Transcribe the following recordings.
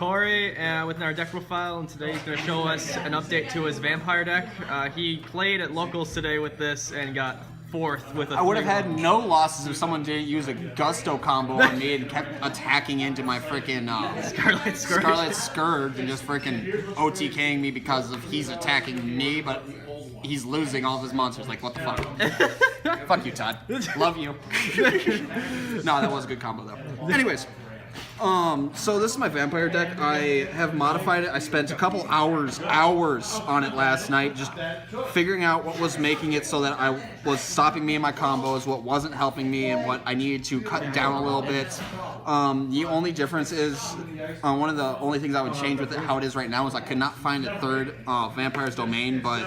Kory with our deck profile, and today he's going to show us an update to his vampire deck. He played at locals today with this and got fourth with a I would have had no losses if someone didn't use a gusto combo on me and kept attacking into my freaking Scarlet Scourge and just freaking OTKing me because of he's attacking me, but he's losing all of his monsters. Like, what the fuck? Fuck you, Todd. Love you. No, that was a good combo, though. Anyways. So this is my vampire deck. I have modified it. I spent a couple hours on it last night, just figuring out what was making it so that I was stopping me in my combos, what wasn't helping me, and what I needed to cut down a little bit. The only difference is, one of the only things I would change with it, how it is right now, is I could not find a third Vampire's Domain, but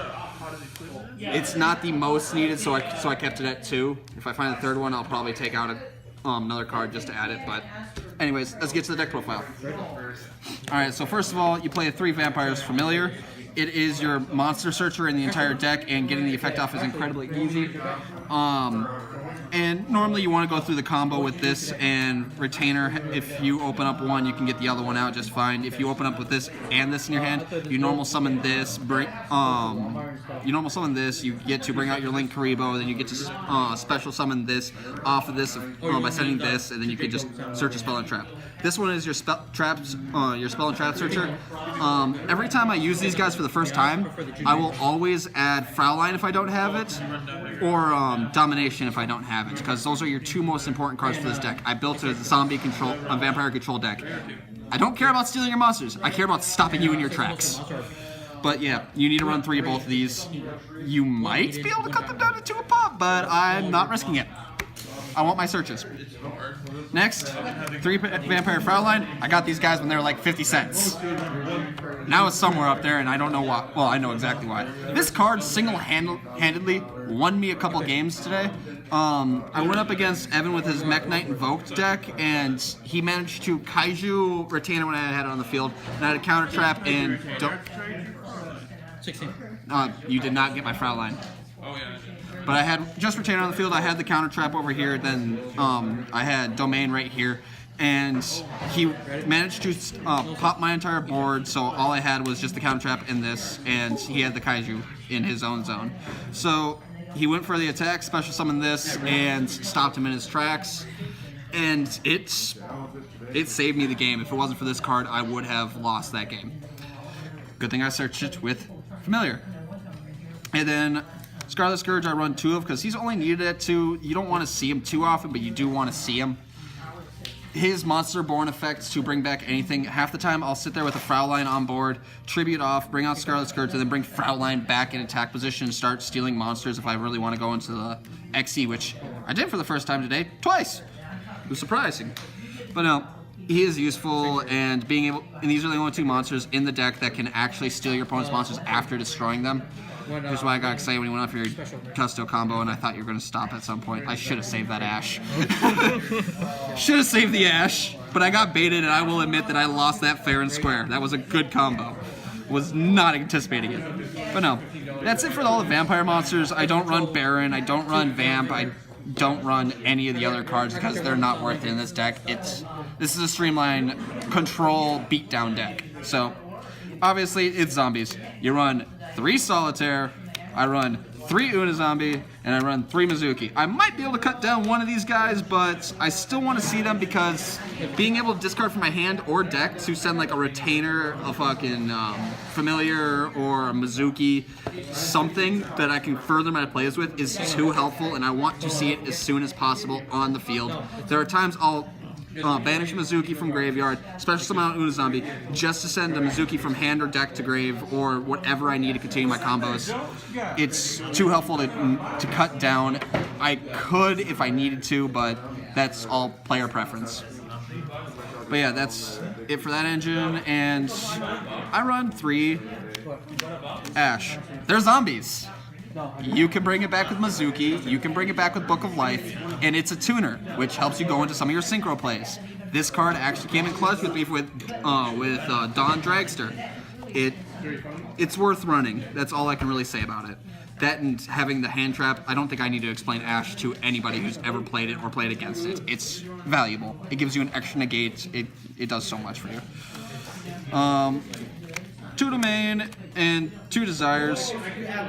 it's not the most needed, so I kept it at 2. If I find a third one, I'll probably take out another card just to add it, but anyways, let's get to the deck profile. Alright, so first of all, you play a 3 Vampires Familiar. It is your monster searcher in the entire deck, and getting the effect off is incredibly easy. And normally you want to go through the combo with this and Retainer. If you open up one, you can get the other one out just fine. If you open up with this and this in your hand, you normal summon this, you get to bring out your Link Kuriboh, then you get to special summon this off of this by sending this, and then you can just search a spell and trap. This one is your spell and trap searcher. Every time I use these guys for the first time, I will always add Fraulein if I don't have it, or Domination if I don't have it, because those are your 2 most important cards for this deck. I built it as a vampire control deck. I don't care about stealing your monsters. I care about stopping you in your tracks. But yeah, you need to run 3 of both of these. You might be able to cut them down to 2 a pop, but I'm not risking it. I want my searches. Next, 3 Vampire Fraulein. I got these guys when they were like 50 cents. Now it's somewhere up there, and I don't know why. Well, I know exactly why. This card single-handedly won me a couple games today. I went up against Evan with his Mech Knight Invoked deck, and he managed to Kaiju Retainer when I had it on the field, and I had a counter trap and 16. You did not get my Fraulein. Oh yeah. But I had just Retainer on the field. I had the counter trap over here. Then I had Domain right here, and he managed to pop my entire board. So all I had was just the counter trap in this, and he had the Kaiju in his own zone. So he went for the attack, special summoned this, and stopped him in his tracks. And it saved me the game. If it wasn't for this card, I would have lost that game. Good thing I searched it with Familiar. And then Scarlet Scourge I run 2 of because he's only needed at 2. You don't want to see him too often, but you do want to see him. His Monster Born effects to bring back anything. Half the time I'll sit there with a Fraulein on board, tribute off, bring out Scarlet Scourge, and then bring Fraulein back in attack position and start stealing monsters if I really want to go into the XE, which I did for the first time today, twice. It was surprising. But no, he is useful, and these are the only 2 monsters in the deck that can actually steal your opponent's monsters after destroying them. Here's why I got excited when you went off your Gusto combo, and I thought you were going to stop at some point. I should have saved that Ash. Should have saved the Ash, but I got baited, and I will admit that I lost that fair and square. That was a good combo. Was not anticipating it. But no, that's it for all the vampire monsters. I don't run Baron, I don't run Vamp, I don't run any of the other cards because they're not worth it in this deck. This is a streamlined control beatdown deck. So obviously it's zombies. You run 3 Solitaire, I run 3 Uni-Zombie, and I run 3 Mizuki. I might be able to cut down one of these guys, but I still want to see them because being able to discard from my hand or deck to send like a Retainer, a fucking Familiar, or a Mizuki, something that I can further my plays with is too helpful, and I want to see it as soon as possible on the field. There are times I'll banish Mizuki from graveyard, special summon out Uni-Zombie, just to send a Mizuki from hand or deck to grave, or whatever I need to continue my combos. It's too helpful to cut down. I could if I needed to, but that's all player preference. But yeah, that's it for that engine, and I run 3 Ash. They're zombies. You can bring it back with Mizuki, you can bring it back with Book of Life, and it's a tuner, which helps you go into some of your synchro plays. This card actually came in clutch with me with Dawn Dragster. It's worth running. That's all I can really say about it. That and having the hand trap, I don't think I need to explain Ash to anybody who's ever played it or played against it. It's valuable. It gives you an extra negate. It does so much for you. 2 Domain and 2 Desires.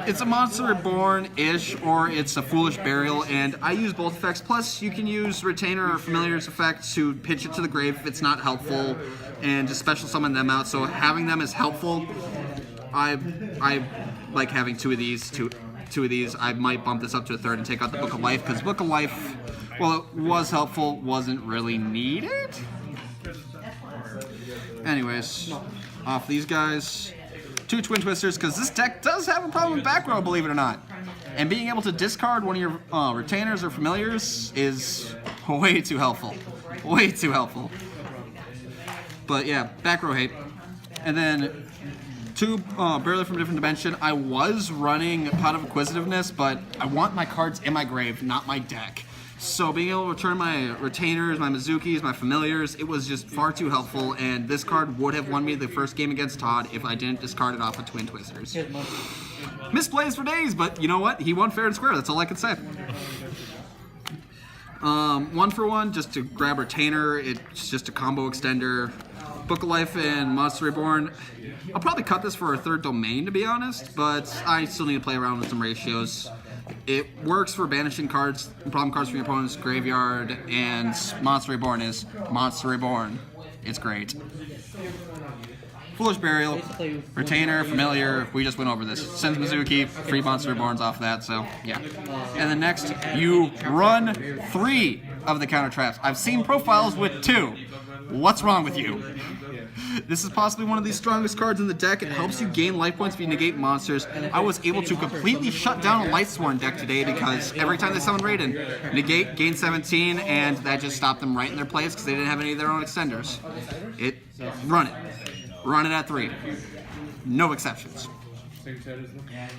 It's a Monster Reborn-ish, or it's a Foolish Burial, and I use both effects. Plus, you can use Retainer or Familiar's effect to pitch it to the grave if it's not helpful, and just special summon them out. So having them is helpful. I like having 2 of these. Two of these. I might bump this up to a 3rd and take out the Book of Life, because Book of Life, while it was helpful, wasn't really needed. Anyways, off these guys. 2 Twin Twisters, because this deck does have a problem with back row, believe it or not. And being able to discard one of your Retainers or Familiars is way too helpful. Way too helpful. But yeah, back row hate. And then 2 Barely from a Different Dimension. I was running Pot of Inquisitiveness, but I want my cards in my grave, not my deck. So being able to return my Retainers, my Mizukis, my Familiars, it was just far too helpful, and this card would have won me the first game against Todd if I didn't discard it off of Twin Twisters. Misplays for days, but you know what? He won fair and square, that's all I can say. 1 for 1, just to grab Retainer, it's just a combo extender. Book of Life and Monster Reborn. I'll probably cut this for a 3rd Domain, to be honest, but I still need to play around with some ratios. It works for banishing cards, problem cards from your opponent's graveyard, and Monster Reborn is Monster Reborn. It's great. Foolish Burial, Retainer, Familiar, we just went over this. Sends Mizuki, 3 Monster Reborns off that, so yeah. And then next, you run 3 of the counter traps. I've seen profiles with 2. What's wrong with you? This is possibly one of the strongest cards in the deck. It helps you gain life points if you negate monsters. I was able to completely shut down a Lightsworn deck today because every time they summon Raiden, negate, gain 17, and that just stopped them right in their place because they didn't have any of their own extenders. Run it. Run it at 3. No exceptions.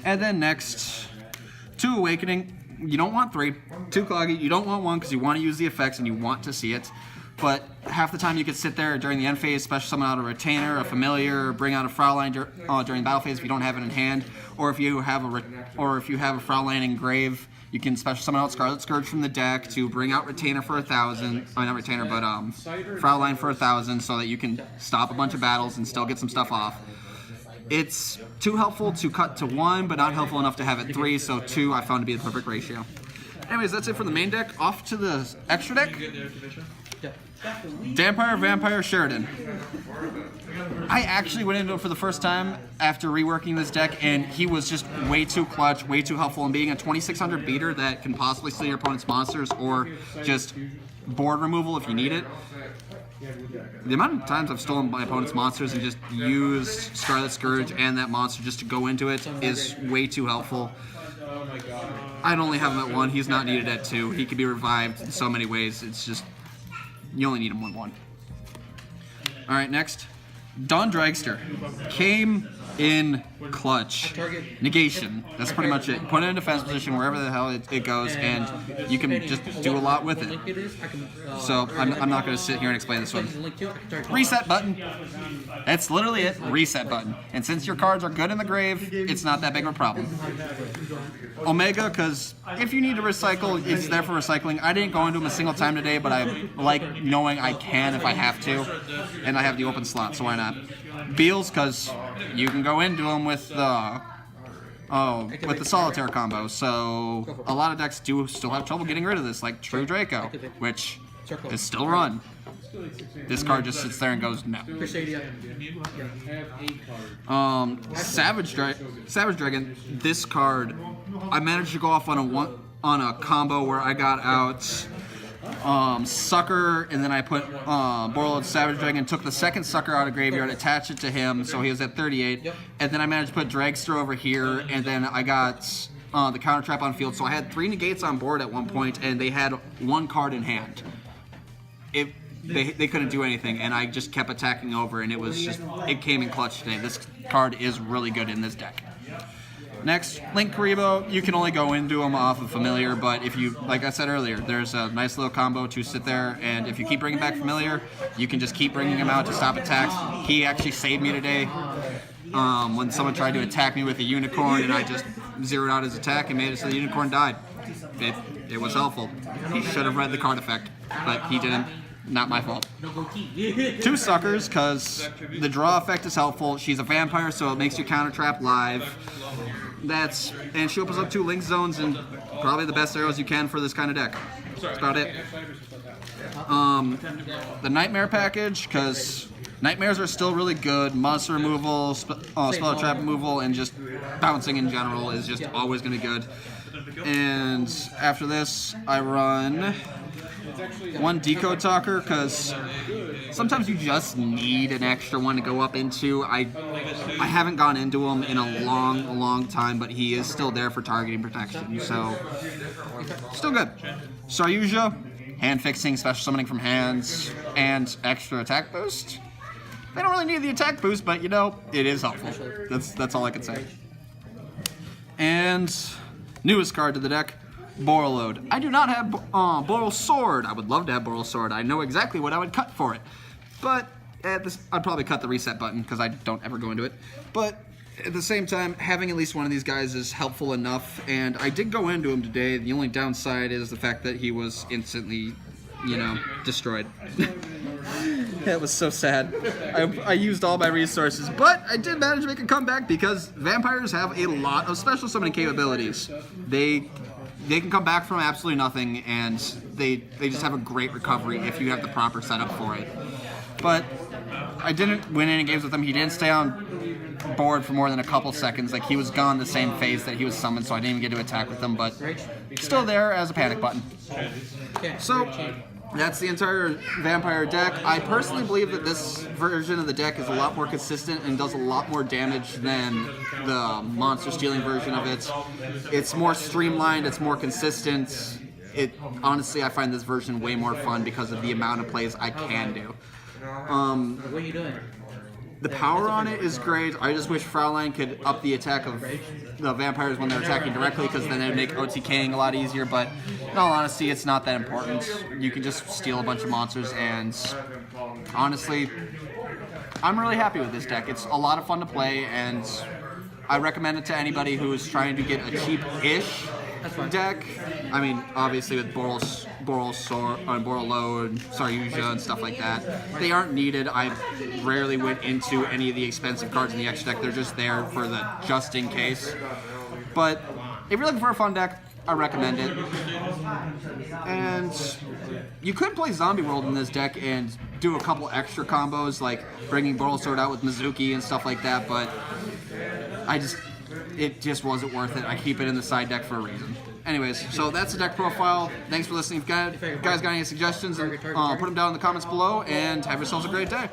And then next, 2 Awakening. You don't want 3. 2 Cloggy. You don't want 1 because you want to use the effects and you want to see it. But half the time you could sit there during the end phase, special summon out a Retainer, a Familiar, bring out a Fraulein during battle phase if you don't have it in hand, or if you have a Fraulein in grave, you can special summon out Scarlet Scourge from the deck to bring out Retainer for 1,000. Not Retainer, but Fraulein for 1,000, so that you can stop a bunch of battles and still get some stuff off. It's too helpful to cut to 1, but not helpful enough to have it 3, so 2 I found to be the perfect ratio. Anyways, that's it for the main deck. Off to the extra deck. Vampire Sheridan. I actually went into it for the first time after reworking this deck, and he was just way too clutch, way too helpful, and being a 2600 beater that can possibly steal your opponent's monsters or just board removal if you need it. The amount of times I've stolen my opponent's monsters and just used Scarlet Scourge and that monster just to go into it is way too helpful. I'd only have him at 1. He's not needed at 2. He can be revived in so many ways. It's just, you only need him 1/1. Alright, next. Dawn Dragster. Came in clutch. Negation. That's pretty much it. Put it in defense position wherever the hell it goes, and you can just do a lot with it. So I'm not going to sit here and explain this one. Reset button. That's literally it. Reset button. And since your cards are good in the grave, it's not that big of a problem. Omega, because if you need to recycle, it's there for recycling. I didn't go into them a single time today, but I like knowing I can if I have to, and I have the open slot, so why not? Beals, because you can go into them with the solitaire combo, so a lot of decks do still have trouble getting rid of this, like True Draco, which is still run. This card just sits there and goes no. Savage Dragon. This card, I managed to go off on a combo where I got out Sucker, and then I put Borreload Savage Dragon, took the second Sucker out of graveyard, attached it to him, so he was at 38, and then I managed to put Dragster over here, and then I got the counter trap on field, so I had 3 negates on board at one point, and they had 1 card in hand. They couldn't do anything, and I just kept attacking over, and it came in clutch today. This card is really good in this deck. Next, Link Kuriboh. You can only go into him off of Familiar, but if you, like I said earlier, there's a nice little combo to sit there, and if you keep bringing back Familiar, you can just keep bringing him out to stop attacks. He actually saved me today when someone tried to attack me with a Unicorn, and I just zeroed out his attack and made it so the Unicorn died. It was helpful. He should have read the card effect, but he didn't. not my fault. 2 suckers, because the draw effect is helpful. She's a vampire, so it makes you counter trap live. And she opens up 2 link zones and probably the best arrows you can for this kind of deck. That's about it. The Nightmare package, because Nightmares are still really good. Monster removal, spell trap removal, and just bouncing in general is just always going to be good. And after this, I run 1 Decode Talker, because sometimes you just need an extra one to go up into. I haven't gone into him in a long time, but he is still there for targeting protection, so still good. So Yugioh, hand fixing, special summoning from hands, and extra attack boost. They don't really need the attack boost, but you know, it is helpful. That's all I can say. And newest card to the deck, Borreload. I do not have Boral Sword. I would love to have Boral Sword. I know exactly what I would cut for it. But I'd probably cut the reset button because I don't ever go into it. But at the same time, having at least one of these guys is helpful enough. And I did go into him today. The only downside is the fact that he was instantly, destroyed. That was so sad. I used all my resources, but I did manage to make a comeback because vampires have a lot of special summoning capabilities. They can come back from absolutely nothing, and they just have a great recovery if you have the proper setup for it. But I didn't win any games with him. He didn't stay on board for more than a couple seconds. Like, he was gone the same phase that he was summoned, so I didn't even get to attack with him, but still there as a panic button. So that's the entire vampire deck. I personally believe that this version of the deck is a lot more consistent and does a lot more damage than the monster stealing version of it. It's more streamlined, it's more consistent. Honestly, I find this version way more fun because of the amount of plays I can do. What are you doing? The power on it is great. I just wish Fraulein could up the attack of the vampires when they're attacking directly, because then it would make OTKing a lot easier, but in all honesty, it's not that important. You can just steal a bunch of monsters, and honestly, I'm really happy with this deck. It's a lot of fun to play, and I recommend it to anybody who's trying to get a cheap-ish deck. I mean, obviously with Boral Load, Yugioh and stuff like that, they aren't needed. I rarely went into any of the expensive cards in the extra deck. They're just there for the just in case. But if you're looking for a fun deck, I recommend it. And you could play Zombie World in this deck and do a couple extra combos, like bringing Boral Sword out with Mizuki and stuff like that, but it just wasn't worth it. I keep it in the side deck for a reason. Anyways, so that's the deck profile. Thanks for listening. If you guys got any suggestions, put them down in the comments below, and have yourselves a great day.